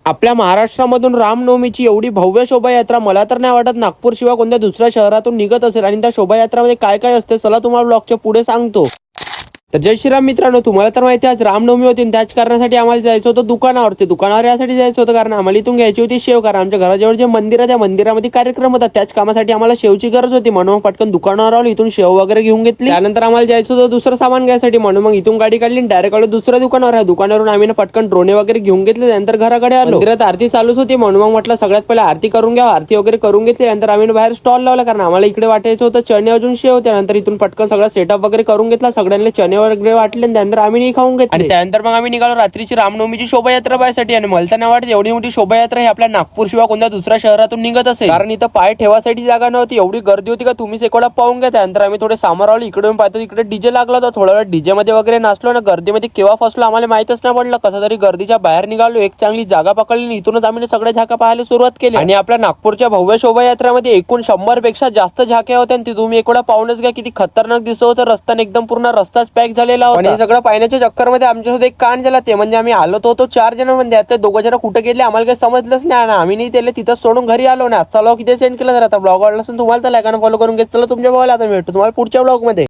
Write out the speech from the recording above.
आपल्या महाराष्ट्रामधून रामनवमीची एवढी भव्य शोभायात्रा मला तर नाही वाटत नागपूर शिवाय कोणत्या दुसऱ्या शहरातून निघत असेल. आणि त्या शोभायात्रामध्ये काय काय असते चला तुम्हाला ब्लॉगच्या पुढे सांगतो. तर जय श्रीराम मित्रांनो, तुम्हाला तर माहिती आहे आज रामनवमी होती. त्याच कारणासाठी आम्हाला जायचं होतं दुकानावरती. दुकानावर यासाठी जायचं होतं कारण आम्हाला इथून घ्यायची होती शेव. कारण आमच्या घराजवळ जे मंदिर आहे त्या मंदिरामध्ये कार्यक्रम होता, त्याच कामासाठी आम्हाला शेवची गरज होती. म्हणून पटकन दुकानावर आलो, इथून शेव वगैरे घेऊन घेतली. त्यानंतर आम्हाला जायचं होतं दुसरं सामान घ्यायसाठी, म्हणून मग इथून गाडी काढली डायरेक्ट आलो दुसऱ्या दुकानावर. दुकानावरून आम्ही पटकन ड्रोने वगैरे घेऊन घेतले. त्यानंतर घराकडे आलो. मंदिरात आरती चालूच होती म्हणून मग म्हटलं सगळ्यात पहिले आरती करून घ्या. आरती वगैरे करून घेतली. त्यानंतर आम्ही बाहेर स्टॉल लावला कारण आम्हाला इकडे वाटायचं होतं चणे अजून शेव. त्यानंतर इथून पटकन सगळा सेटअप वगैरे करून घेतला. सगळ्यांना चणे वगैरे वाटले. त्यानंतर आम्ही नाही खाऊन घेतले. आणि त्यानंतर मग आम्ही निघालो रात्रीची रामनवमीची शोभायात्रा पाहायसाठी. आणि मला तर नाही वाटत एवढी मोठी शोभायात्रा ही आपल्या नागपूर शिवाय कोणत्या दुसऱ्या शहरातून निघत असेल. कारण इथं पाय ठेवासाठी जागा नव्हती, एवढी गर्दी होती का तुम्हीच एक वेळा पाहून घ्या. त्यानंतर आम्ही थोडे सामोर आलो. इकडून पाहतो इकडे डीजे लागला होता. थोडा वेळ डीजे मध्ये वगैरे नाचलो ना. गर्दीमध्ये केव्हा फसलो आम्हाला माहितच नाही पडलं. कसं तरी गर्दीच्या बाहेर निघालो, एक चांगली जागा पकडली. इथूनच आम्ही सगळ्या झाका पाहायला सुरुवात केली. आणि आपल्या नागपूरच्या भव्य शोभायात्रेमध्ये एकूण 100 पेक्षा जास्त झाक्या होत्या. आणि तुम्ही एक वेळा पाहूनच घ्या किती खतरनाक दिसत होतं. रस्त्याने एकदम पूर्ण रस्ताच पॅक झालेला होता. आणि सगळं पाहण्याच्या चक्करमध्ये आमच्यासोबत एक कांड झाला. ते म्हणजे आम्ही आलो होतो 4 जण, म्हणजे आता 2 जण कुठे गेले आम्हाला काही समजलंच नाही. आम्ही नाही त्याला तिथं सोडून घरी आलो. नाही आजचा ब्लॉग किती सेंड केला. जर आता ब्लॉग आवडला असेल तुम्हाला तर लाईक आणि फॉलो करून घेत चला तुमच्या भावाला. आता भेटतो तुम्हाला पुढच्या ब्लॉग मध्ये.